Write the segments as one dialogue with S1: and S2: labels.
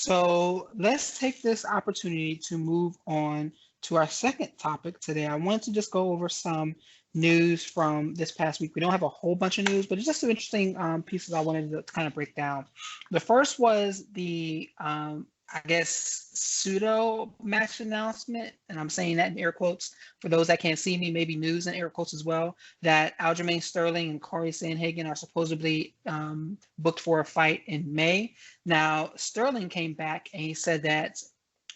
S1: So let's take this opportunity to move on to our second topic today. I wanted to just go over some news from this past week. We don't have a whole bunch of news, but it's just some interesting pieces I wanted to kind of break down. The first was the, I guess, pseudo match announcement, and I'm saying that in air quotes for those that can't see me, maybe news in air quotes as well, that Aljamain Sterling and Cory Sandhagen are supposedly booked for a fight in May. Now, Sterling came back and he said that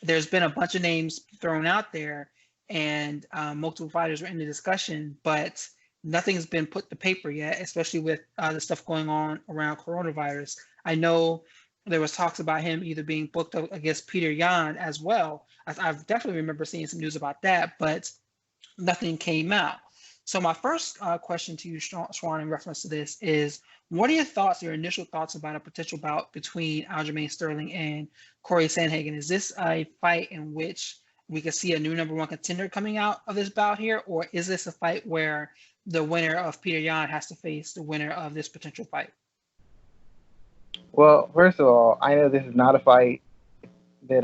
S1: there's been a bunch of names thrown out there and multiple fighters are in the discussion, but nothing's been put to paper yet, especially with the stuff going on around coronavirus. I know there was talks about him either being booked against Peter Yan as well. I've definitely remember seeing some news about that, but nothing came out. So my first question to you, Schwan, in reference to this is, what are your thoughts, your initial thoughts about a potential bout between Aljamain Sterling and Cory Sandhagen? Is this a fight in which we could see a new number one contender coming out of this bout here, or is this a fight where the winner of Peter Yan has to face the winner of this potential fight?
S2: Well, first of all, I know this is not a fight that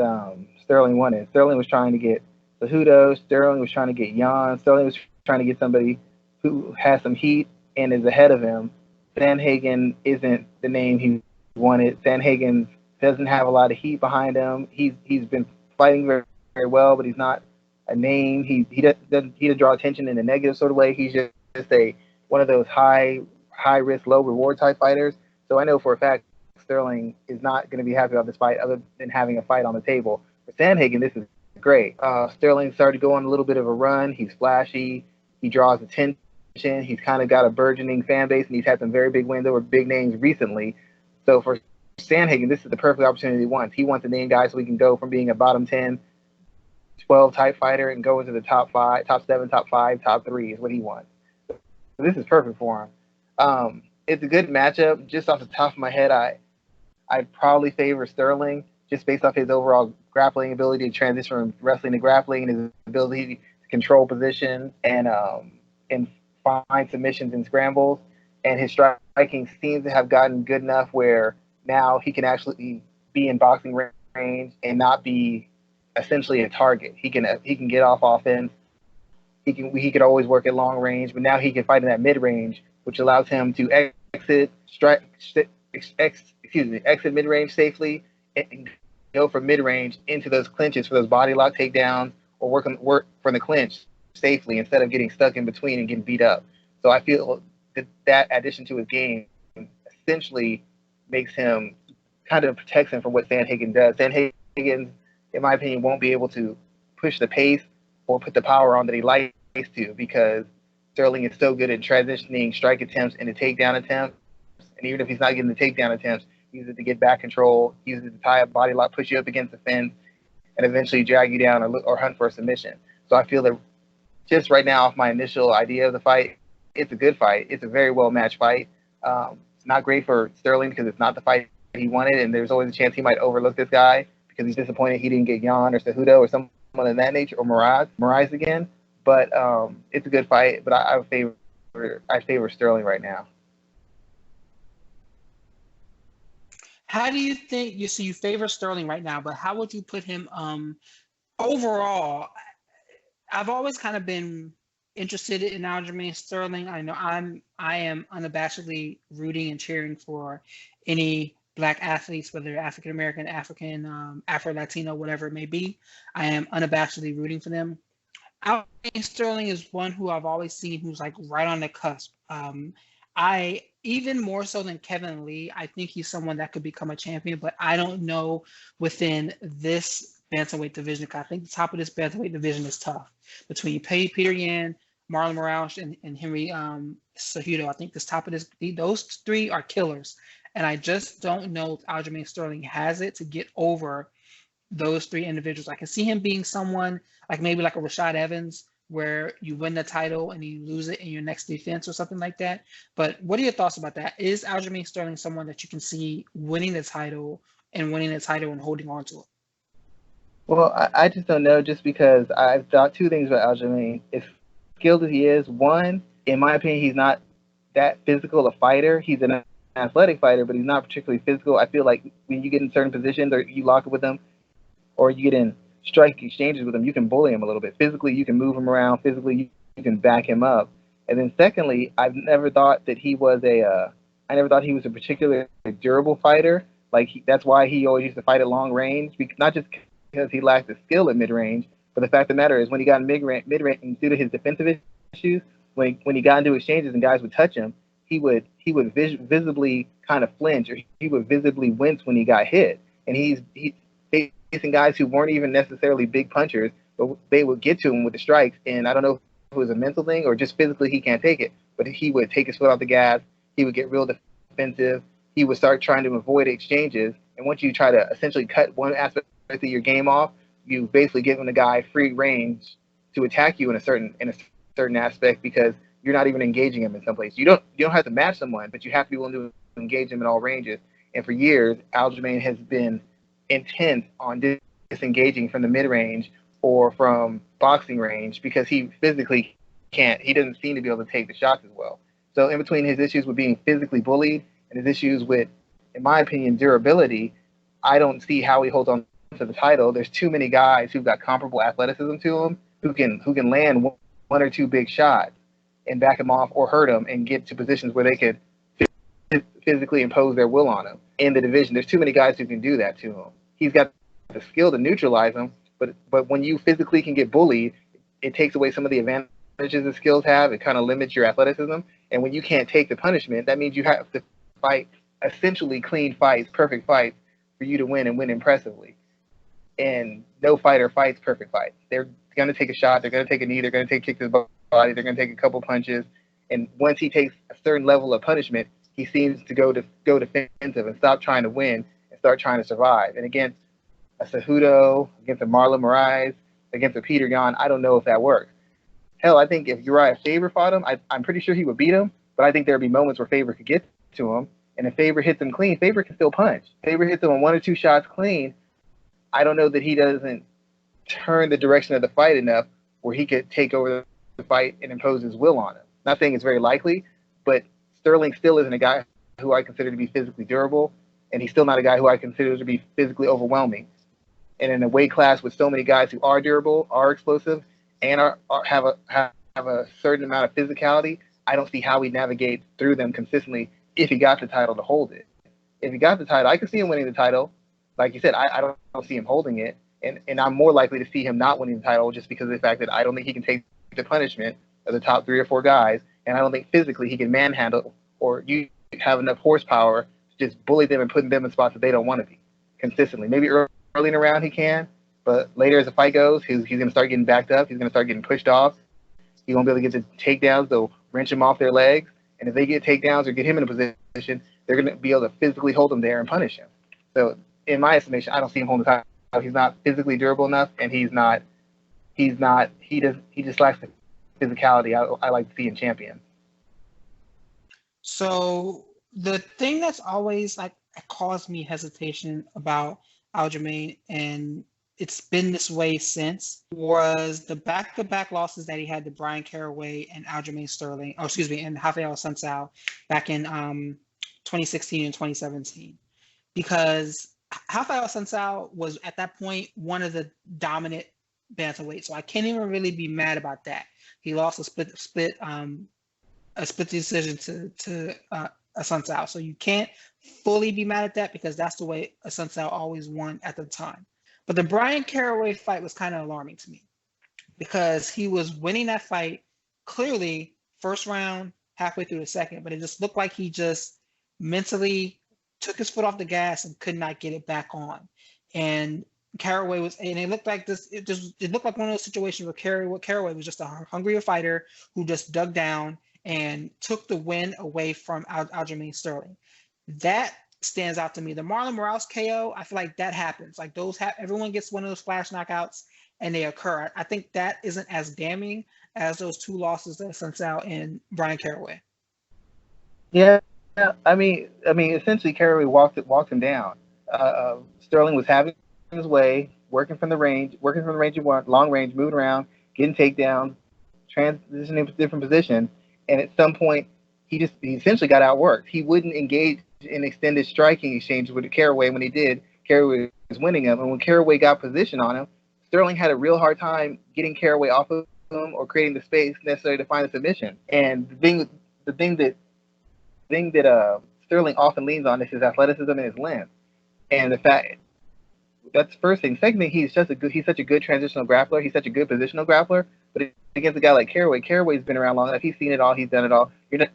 S2: Sterling wanted. Sterling was trying to get Cejudo. Sterling was trying to get Jan. Sterling was trying to get somebody who has some heat and is ahead of him. Sandhagen isn't the name he wanted. Sandhagen doesn't have a lot of heat behind him. He's been fighting very well, but he's not a name. He doesn't draw attention in a negative sort of way. He's just a one of those high risk, low reward type fighters. So I know for a fact Sterling is not going to be happy about this fight, other than having a fight on the table. For Sandhagen, this is great. Sterling started to go on a little bit of a run. He's flashy. He draws attention. He's kind of got a burgeoning fan base, and he's had some very big wins over big names recently. So for Sandhagen, this is the perfect opportunity he wants. He wants to name guys so he can go from being a bottom 10, 12 type fighter and go into the top 5, top 7, top 5, top 3 is what he wants. So this is perfect for him. It's a good matchup. Just off the top of my head, I'd probably favor Sterling just based off his overall grappling ability to transition from wrestling to grappling and his ability to control position and find submissions and scrambles. And his striking seems to have gotten good enough where now he can actually be in boxing range and not be essentially a target. He can get off offense. He could always work at long range, but now he can fight in that mid range, which allows him to exit mid range safely and go from mid range into those clinches for those body lock takedowns or work from the clinch safely instead of getting stuck in between and getting beat up. So I feel that addition to his game essentially makes him kind of protects him from what Sandhagen does. Sandhagen, in my opinion, won't be able to push the pace or put the power on that he likes to because Sterling is so good at transitioning strike attempts into takedown attempts. And even if he's not getting the takedown attempts, he uses it to get back control, he uses it to tie up body lock, push you up against the fence, and eventually drag you down or hunt for a submission. So I feel that just right now, off my initial idea of the fight, it's a good fight. It's a very well matched fight. It's not great for Sterling because it's not the fight he wanted, and there's always a chance he might overlook this guy because he's disappointed he didn't get Jan or Cejudo or someone of that nature or Moraes again. But it's a good fight. But I favor Sterling right now.
S1: How do you think you favor Sterling right now, but how would you put him overall? I've always kind of been interested in Aljamain Sterling. I know I am unabashedly rooting and cheering for any Black athletes, whether African American, African, Afro Latino, whatever it may be. I am unabashedly rooting for them. Aljamain Sterling is one who I've always seen who's like right on the cusp. I even more so than Kevin Lee, I think he's someone that could become a champion, but I don't know within this bantamweight division. I think the top of this bantamweight division is tough between Peter Yan, Marlon Moraes, and Henry Cejudo. I think this top of those three are killers, and I just don't know if Aljamain Sterling has it to get over those three individuals. I can see him being someone like maybe like a Rashad Evans, where you win the title and you lose it in your next defense or something like that. But what are your thoughts about that? Is Aljamain Sterling someone that you can see winning the title and holding on to it?
S2: Well, I just don't know just because I've thought two things about Aljamain. As skilled as he is, one, in my opinion, he's not that physical a fighter. He's enough athletic fighter, but he's not particularly physical. I feel like when you get in certain positions or you lock up with him or you get in strike exchanges with him, you can bully him a little bit. Physically, you can move him around. Physically, you can back him up. And then secondly, I've never thought that he was I never thought he was a particularly durable fighter. Like that's why he always used to fight at long range, not just because he lacked the skill at mid range, but the fact of the matter is when he got in mid range, due to his defensive issues, when he got into exchanges and guys would touch him, he would visibly kind of flinch or he would visibly wince when he got hit. And he's facing guys who weren't even necessarily big punchers, but they would get to him with the strikes. And I don't know if it was a mental thing or just physically he can't take it, but he would take his foot off the gas. He would get real defensive. He would start trying to avoid exchanges. And once you try to essentially cut one aspect of your game off, you basically giving the guy free range to attack you in a certain aspect because you're not even engaging him in some place. You don't have to match someone, but you have to be willing to engage him in all ranges. And for years, Aljamain has been intent on disengaging from the mid range or from boxing range because he physically can't. He doesn't seem to be able to take the shots as well. So in between his issues with being physically bullied and his issues with, in my opinion, durability, I don't see how he holds on to the title. There's too many guys who've got comparable athleticism to him who can land one or two big shots and back him off or hurt him and get to positions where they could physically impose their will on him in the division. There's too many guys who can do that to him. He's got the skill to neutralize him, but when you physically can get bullied, it takes away some of the advantages the skills have. It kind of limits your athleticism. And when you can't take the punishment, that means you have to fight essentially clean fights, perfect fights for you to win and win impressively. And no fighter fights perfect fights. They're going to take a shot. They're going to take a knee. They're going to take a kick to the body. They're going to take a couple punches. And once he takes a certain level of punishment, he seems to go defensive and stop trying to win and start trying to survive. And against a Cejudo, against a Marlon Moraes, against a Peter Yan, I don't know if that works. Hell, I think if Uriah Faber fought him, I'm pretty sure he would beat him. But I think there'd be moments where Faber could get to him. And if Faber hits him clean, Faber can still punch. Faber hits him on one or two shots clean. I don't know that he doesn't turn the direction of the fight enough where he could take over the fight and impose his will on him. Not saying it's very likely, but Sterling still isn't a guy who I consider to be physically durable, and he's still not a guy who I consider to be physically overwhelming. And in a weight class with so many guys who are durable, are explosive, and have a certain amount of physicality, I don't see how he navigates through them consistently if he got the title to hold it. If he got the title, I could see him winning the title. Like you said, I don't see him holding it, and I'm more likely to see him not winning the title just because of the fact that I don't think he can take the punishment of the top 3 or 4 guys, and I don't think physically he can manhandle or you have enough horsepower to just bully them and put them in spots that they don't want to be consistently. Maybe early in the round he can, but later as the fight goes, he's going to start getting backed up. He's going to start getting pushed off. He won't be able to get the takedowns. They'll wrench him off their legs, and if they get takedowns or get him in a position, they're going to be able to physically hold him there and punish him. So in my estimation, I don't see him holding the title. He's not physically durable enough, and he just lacks the physicality I like to see in champions.
S1: So the thing that's always like caused me hesitation about Aljamain, and it's been this way since, was the back-to-back losses that he had to Brian Caraway and Aljamain Sterling, and Raphael Assunção back in 2016 and 2017. Because Raphael Assunção was at that point one of the dominant bantamweights, so I can't even really be mad about that. He lost a split decision to Assunção, so you can't fully be mad at that because that's the way Assunção always won at the time. But the Brian Caraway fight was kind of alarming to me because he was winning that fight clearly first round, halfway through the second, but it just looked like he just mentally took his foot off the gas and could not get it back on. And Caraway it looked like this. It looked like one of those situations where Caraway was just a hungrier fighter who just dug down and took the win away from Aljamain Sterling. That stands out to me. The Marlon Moraes KO, I feel like that happens. Like everyone gets one of those flash knockouts and they occur. I think that isn't as damning as those 2 losses that Assunção and Brian Caraway.
S2: Yeah, I mean, essentially Caraway walked him down. Sterling was having his way, working from the range you want, long range, moving around, getting takedowns, transitioning to different positions, and at some point he essentially got outworked. He wouldn't engage in extended striking exchanges with Caraway. When he did, Caraway was winning him. And when Caraway got position on him, Sterling had a real hard time getting Caraway off of him or creating the space necessary to find a submission. And the thing that Sterling often leans on is his athleticism and his length. And the fact that's the first thing. Second thing, he's such a good transitional grappler. He's such a good positional grappler. But against a guy like Caraway's been around long enough. He's seen it all. He's done it all.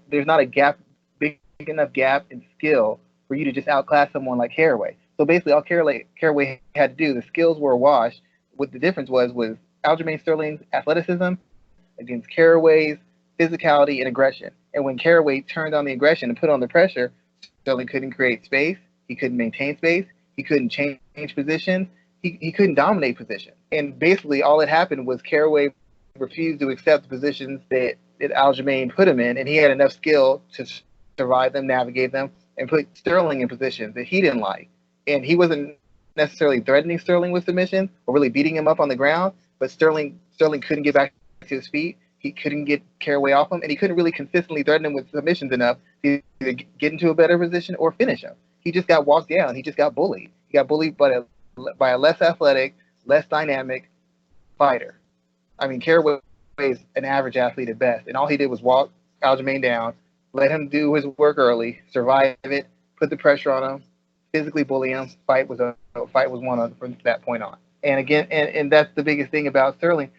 S2: There's not a big enough gap in skill for you to just outclass someone like Caraway. So basically, all Caraway had to do, the skills were a wash. What the difference was Aljamain Sterling's athleticism against Caraway's physicality and aggression. And when Caraway turned on the aggression and put on the pressure, Sterling couldn't create space. He couldn't maintain space. He couldn't change positions. He couldn't dominate position. And basically, all that happened was Caraway refused to accept the positions that Aljamain put him in, and he had enough skill to survive them, navigate them, and put Sterling in positions that he didn't like. And he wasn't necessarily threatening Sterling with submission or really beating him up on the ground, but Sterling couldn't get back to his feet. He couldn't get Caraway off him, and he couldn't really consistently threaten him with submissions enough to either get into a better position or finish him. He just got walked down. He just got bullied. He got bullied by a less athletic, less dynamic fighter. I mean, Caraway is an average athlete at best, and all he did was walk Aljamain down, let him do his work early, survive it, put the pressure on him, physically bully him. Fight was won from that point on. And again, and that's the biggest thing about Sterling.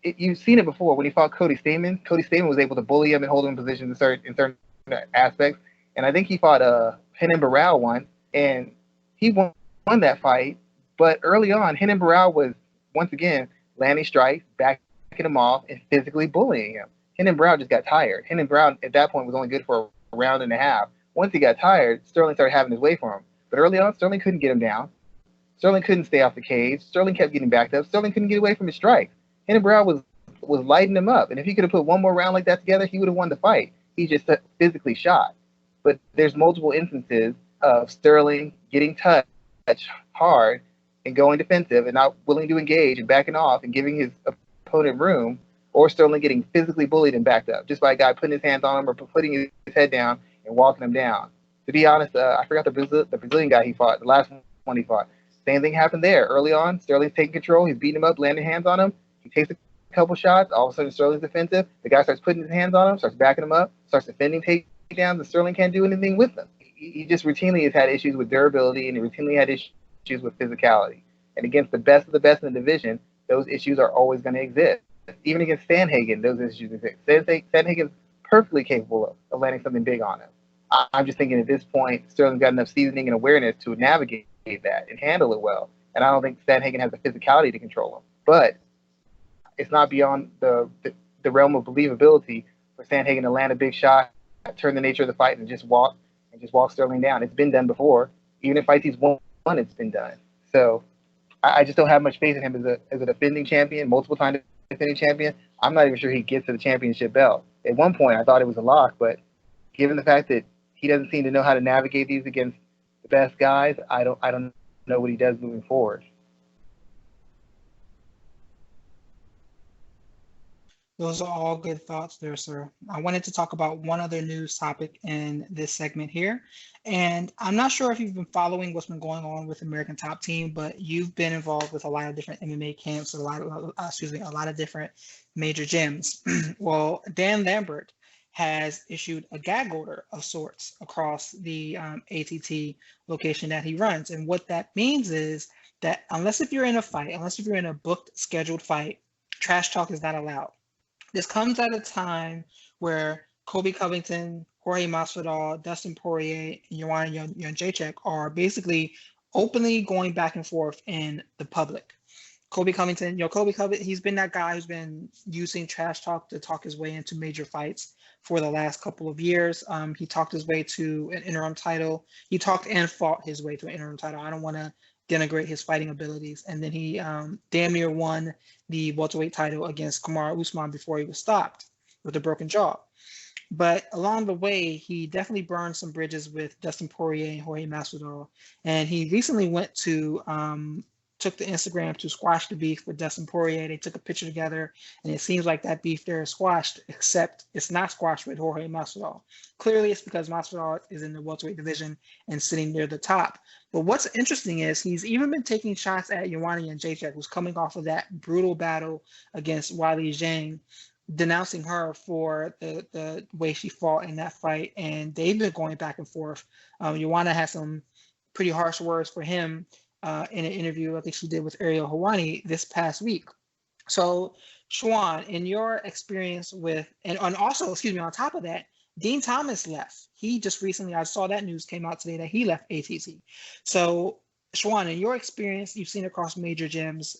S2: You've seen it before when he fought Cody Stamann. Cody Stamann was able to bully him and hold him in position in certain aspects. And I think he fought Renan Barão one, and he won that fight. But early on, Renan Barão was once again landing strikes, backing him off, and physically bullying him. Renan Barão just got tired. Renan Barão at that point was only good for a round and a half. Once he got tired, Sterling started having his way for him. But early on, Sterling couldn't get him down. Sterling couldn't stay off the cage. Sterling kept getting backed up. Sterling couldn't get away from his strikes. Renan Barão was lighting him up. And if he could have put one more round like that together, he would have won the fight. He just physically shot. But there's multiple instances of Sterling getting touched hard and going defensive and not willing to engage and backing off and giving his opponent room, or Sterling getting physically bullied and backed up just by a guy putting his hands on him or putting his head down and walking him down. To be honest, I forgot the Brazilian guy he fought, the last one he fought. Same thing happened there. Early on, Sterling's taking control. He's beating him up, landing hands on him. He takes a couple shots. All of a sudden, Sterling's defensive. The guy starts putting his hands on him, starts backing him up, starts defending takedowns, and Sterling can't do anything with them. He just routinely has had issues with durability, and he routinely had issues with physicality. And against the best of the best in the division, those issues are always going to exist. Even against Sandhagen, those issues exist. Sandhagen's perfectly capable of landing something big on him. I'm just thinking at this point, Sterling's got enough seasoning and awareness to navigate that and handle it well. And I don't think Sandhagen has the physicality to control him. But it's not beyond the realm of believability for Sandhagen to land a big shot, turn the nature of the fight, and just walk Sterling down. It's been done before. Even in fights he's won, it's been done. So I just don't have much faith in him as a defending champion, multiple time defending champion. I'm not even sure he gets to the championship belt. At one point, I thought it was a lock, but given the fact that he doesn't seem to know how to navigate these against the best guys, I don't know what he does moving forward.
S1: Those are all good thoughts there, sir. I wanted to talk about one other news topic in this segment here. And I'm not sure if you've been following what's been going on with American Top Team, but you've been involved with a lot of different MMA camps, a lot of different major gyms. Well, Dan Lambert has issued a gag order of sorts across the ATT location that he runs. And what that means is that unless if you're in a booked, scheduled fight, trash talk is not allowed. This comes at a time where Colby Covington, Jorge Masvidal, Dustin Poirier, and Joanna Jędrzejczyk are basically openly going back and forth in the public. Colby Covington, he's been that guy who's been using trash talk to talk his way into major fights for the last couple of years. He talked his way to an interim title. He talked and fought his way to an interim title. I don't want to denigrate his fighting abilities. And then he damn near won the welterweight title against Kamaru Usman before he was stopped with a broken jaw. But along the way, he definitely burned some bridges with Dustin Poirier and Jorge Masvidal. And he recently went to took to Instagram to squash the beef with Dustin Poirier. They took a picture together, and it seems like that beef there is squashed, except it's not squashed with Jorge Masvidal. Clearly, it's because Masvidal is in the welterweight division and sitting near the top. But what's interesting is he's even been taking shots at Joanna Jędrzejczyk, who's coming off of that brutal battle against Weili Zhang, denouncing her for the way she fought in that fight. And they've been going back and forth. Joanna has some pretty harsh words for him in an interview I think she did with Ariel Helwani this past week. So, Schwan, in your experience with, and also, excuse me, on top of that, Dean Thomas left. He just recently, I saw that news came out today that he left ATT. So, Schwan, in your experience, you've seen across major gyms,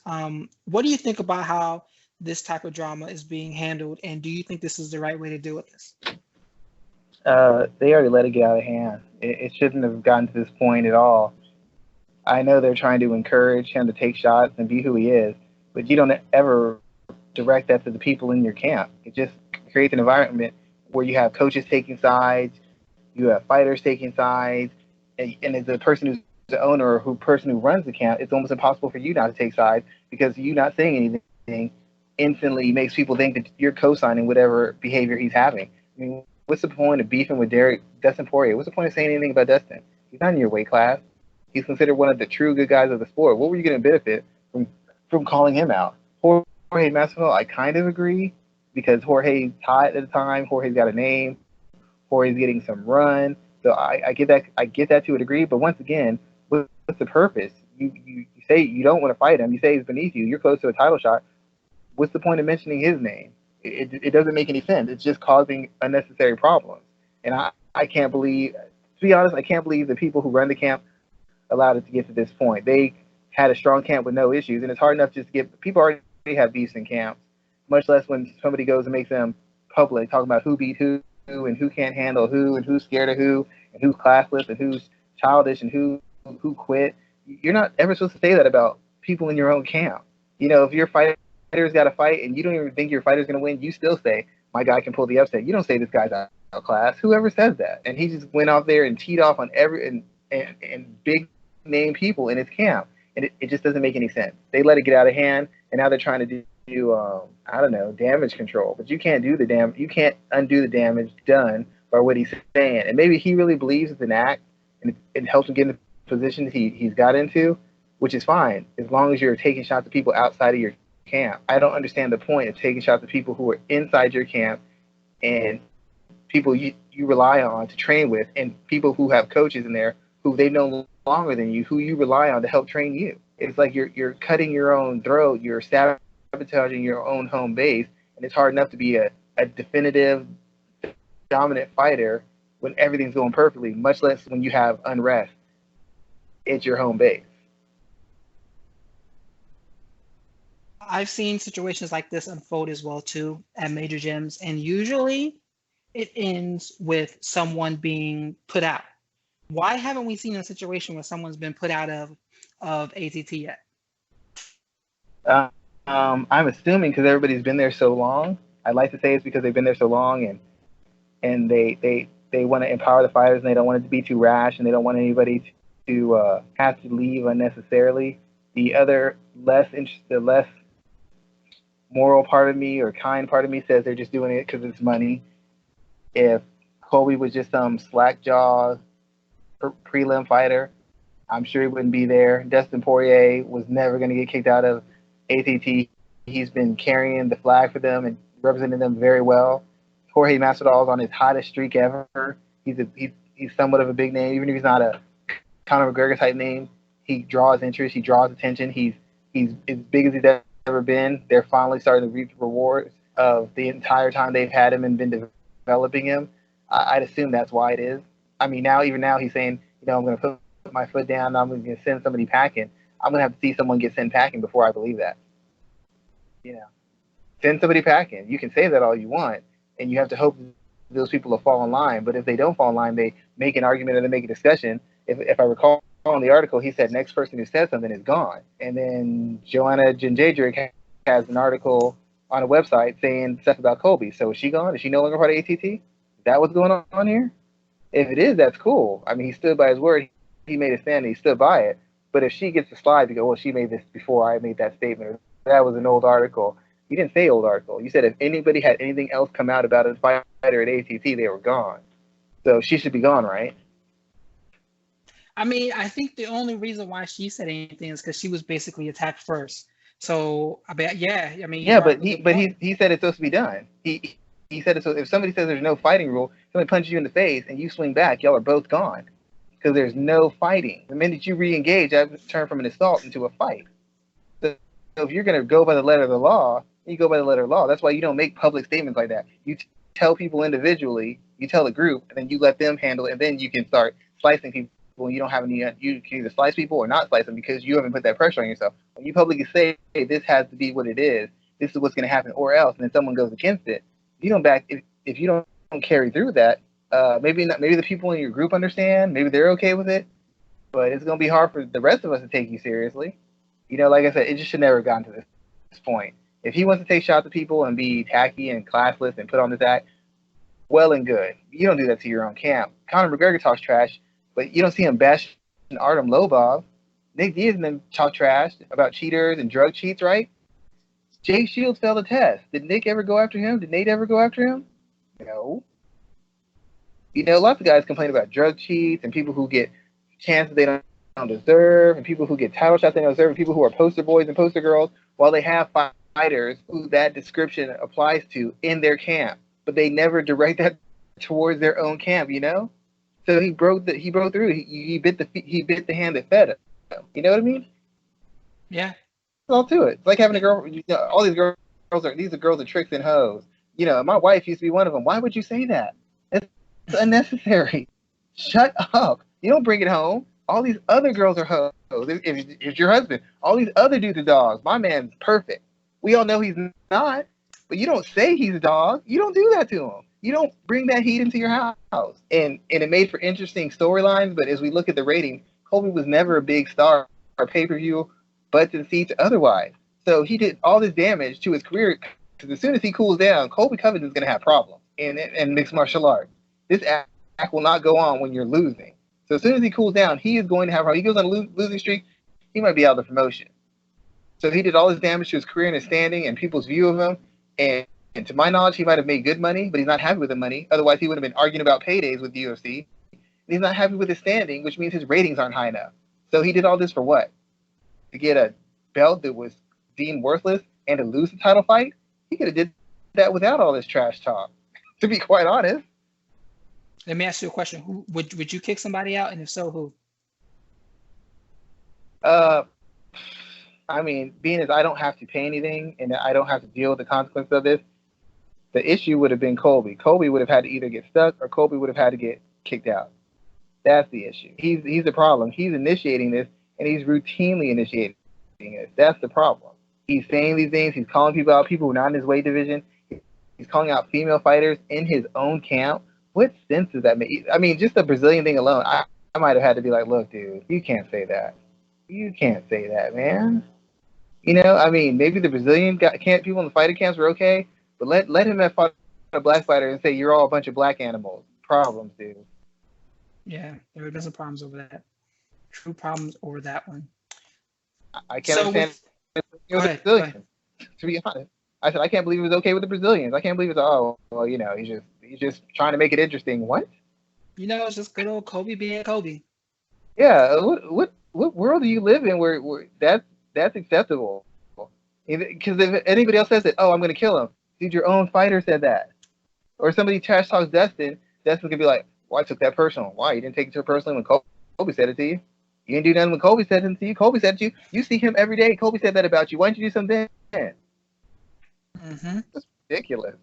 S1: what do you think about how this type of drama is being handled, and do you think this is the right way to deal with this?
S2: They already let it get out of hand. It shouldn't have gotten to this point at all. I know they're trying to encourage him to take shots and be who he is, but you don't ever direct that to the people in your camp. It just creates an environment where you have coaches taking sides, you have fighters taking sides, and as a person who's the owner or person who runs the camp, it's almost impossible for you not to take sides because you not saying anything instantly makes people think that you're co-signing whatever behavior he's having. I mean, what's the point of beefing with Dustin Poirier? What's the point of saying anything about Dustin? He's not in your weight class. He's considered one of the true good guys of the sport. What were you going to benefit from calling him out? Jorge Masvidal, I kind of agree because Jorge's hot at the time. Jorge's got a name. Jorge's getting some run. So I get that. I get that to a degree. But once again, what's the purpose? You say you don't want to fight him. You say he's beneath you. You're close to a title shot. What's the point of mentioning his name? It doesn't make any sense. It's just causing unnecessary problems. And I can't believe, to be honest, I can't believe the people who run the camp allowed it to get to this point. They had a strong camp with no issues, and it's hard enough just to get people already have beefs in camps, much less when somebody goes and makes them public, talking about who beat who and who can't handle who and who's scared of who and who's classless and who's childish and who quit. You're not ever supposed to say that about people in your own camp. You know, if your fighter's got a fight and you don't even think your fighter's going to win, you still say, my guy can pull the upset. You don't say this guy's outclassed. Whoever says that? And he just went out there and teed off on every and big name people in his camp, and it just doesn't make any sense. They let it get out of hand, and now they're trying to do I don't know, damage control. But you can't you can't undo the damage done by what he's saying. And maybe he really believes it's an act, and it helps him get in the positions he's got into, which is fine as long as you're taking shots at people outside of your camp. I don't understand the point of taking shots at people who are inside your camp and people you rely on to train with, and people who have coaches in there who they know longer than you, who you rely on to help train you. It's like you're cutting your own throat, you're sabotaging your own home base, and it's hard enough to be a definitive, dominant fighter when everything's going perfectly, much less when you have unrest at your home base.
S1: I've seen situations like this unfold as well too at major gyms, and usually it ends with someone being put out. Why haven't we seen a situation where someone's been put out of ATT yet?
S2: I'm assuming because everybody's been there so long. I'd like to say it's because they've been there so long, and they want to empower the fighters, and they don't want it to be too rash, and they don't want anybody to have to leave unnecessarily. The less moral part of me or kind part of me says they're just doing it because it's money. If Colby was just some slack-jaw prelim fighter, I'm sure he wouldn't be there. Dustin Poirier was never going to get kicked out of ATT. He's been carrying the flag for them and representing them very well. Jorge Masvidal is on his hottest streak ever. He's somewhat of a big name, even if he's not a Conor McGregor type name. He draws interest. He draws attention. He's as big as he's ever been. They're finally starting to reap the rewards of the entire time they've had him and been developing him. I'd assume that's why it is. I mean, even now he's saying, I'm going to put my foot down. I'm going to send somebody packing. I'm going to have to see someone get sent packing before I believe that. Send somebody packing. You can say that all you want, and you have to hope those people will fall in line. But if they don't fall in line, they make an argument or they make a discussion. If I recall in the article, he said next person who says something is gone. And then Joanna Jędrzejczyk has an article on a website saying stuff about Colby. So is she gone? Is she no longer part of ATT? Is that what's going on here? If it is, that's cool. I mean, he stood by his word. He made a stand and he stood by it. But if she gets the slide to go, well, she made this before I made that statement, or that was an old article. You didn't say old article. You said if anybody had anything else come out about a fighter at ATT, they were gone. So she should be gone, right?
S1: I mean, I think the only reason why she said anything is because she was basically attacked first. So, I mean, yeah, I mean, you
S2: Yeah,
S1: brought
S2: but
S1: up a good point.
S2: he said it's supposed to be done. He said it. So if somebody says there's no fighting rule, somebody punches you in the face and you swing back, y'all are both gone because there's no fighting. The minute you re-engage, that turned from an assault into a fight. So if you're going to go by the letter of the law, you go by the letter of the law. That's why you don't make public statements like that. You tell people individually, you tell a group, and then you let them handle it, and then you can start slicing people. When you don't have any, you can either slice people or not slice them because you haven't put that pressure on yourself. When you publicly say, hey, this has to be what it is, this is what's going to happen, or else, and then someone goes against it, you don't back. If you don't carry through that, maybe not. Maybe the people in your group understand. Maybe they're okay with it, but it's going to be hard for the rest of us to take you seriously. Like I said, it just should never have gotten to this point. If he wants to take shots at people and be tacky and classless and put on this act, well and good. You don't do that to your own camp. Conor McGregor talks trash, but you don't see him bash Artem Lobov. Nick Diaz and them talk trash about cheaters and drug cheats, right? Jake Shields failed the test. Did Nick ever go after him? Did Nate ever go after him? No. Lots of guys complain about drug cheats and people who get chances they don't deserve, and people who get title shots they don't deserve, and people who are poster boys and poster girls, while they have fighters who that description applies to in their camp, but they never direct that towards their own camp. So he broke through. He bit the hand that fed him. You know what I mean?
S1: Yeah.
S2: It's all to it. It's like having a girl. All these girls are tricks and hoes. My wife used to be one of them. Why would you say that? It's unnecessary. Shut up. You don't bring it home. All these other girls are hoes. If your husband, all these other dudes are dogs. My man's perfect. We all know he's not, but you don't say he's a dog. You don't do that to him. You don't bring that heat into your house. And it made for interesting storylines, but as we look at the rating, Colby was never a big star or pay-per-view, butts and seats otherwise. So he did all this damage to his career, because as soon as he cools down, Colby Covington's going to have problems in mixed martial arts. This act will not go on when you're losing. So as soon as he cools down, he is going to have. He goes on a losing streak, he might be out of the promotion. So he did all this damage to his career and his standing and people's view of him. And to my knowledge, he might have made good money, but he's not happy with the money. Otherwise, he would have been arguing about paydays with the UFC. And he's not happy with his standing, which means his ratings aren't high enough. So he did all this for what? To get a belt that was deemed worthless and to lose the title fight? He could have did that without all this trash talk, to be quite honest.
S1: Let me ask you a question. Who would you kick somebody out, and if so, who?
S2: I mean, being as I don't have to pay anything and I don't have to deal with the consequences of this, the issue would have been Colby. Colby would have had to either get stuck or Colby would have had to get kicked out. That's the issue. He's the problem. He's initiating this, and he's routinely initiating it. That's the problem. He's saying these things. He's calling people out, people who are not in his weight division. He's calling out female fighters in his own camp. What sense does that make? I mean, just the Brazilian thing alone, I might have had to be like, look, dude, you can't say that. You can't say that, man. I mean, maybe the Brazilian people in the fighter camps were okay, but let him have fought a black fighter and say you're all a bunch of black animals. Problems, dude.
S1: Yeah, there have been some problems over that. True problems over that one.
S2: I can't understand the Brazilians, to be honest. I said I can't believe it was okay with the Brazilians. I can't believe it's he's just trying to make it interesting. What?
S1: It's just good old Kobe being Kobe.
S2: Yeah. What world do you live in where that's acceptable? Because if anybody else says it, I'm going to kill him. Dude, your own fighter said that. Or somebody trash talks Dustin's going to be like, well, I took that personal. Why? You didn't take it too personally when Kobe said it to you? You didn't do nothing when Kobe said it to you. Kobe said it to you. You see him every day. Kobe said that about you. Why didn't you do something then?
S1: Mm-hmm.
S2: That's ridiculous.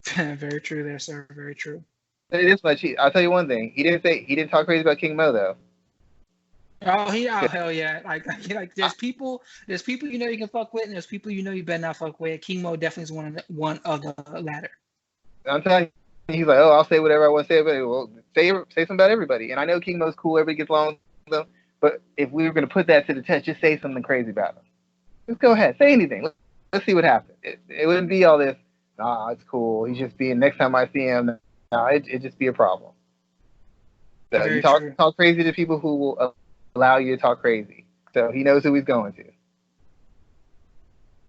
S1: Very true there, sir. Very true.
S2: It is much. I'll tell you one thing. He didn't talk crazy about King Mo, though.
S1: Oh, hell yeah! Like there's people you can fuck with, and there's people you better not fuck with. King Mo definitely is one of the latter.
S2: I'm telling you, he's like, I'll say whatever I want to say about it. Well, say something about everybody. And I know King Mo's cool, everybody gets along with him. But if we were going to put that to the test, just say something crazy about him. Just go ahead, say anything. Let's see what happens. It wouldn't be all this. Nah, it's cool. He's just being. Next time I see him, it'd just be a problem. So you talk crazy to people who will allow you to talk crazy. So he knows who he's going to.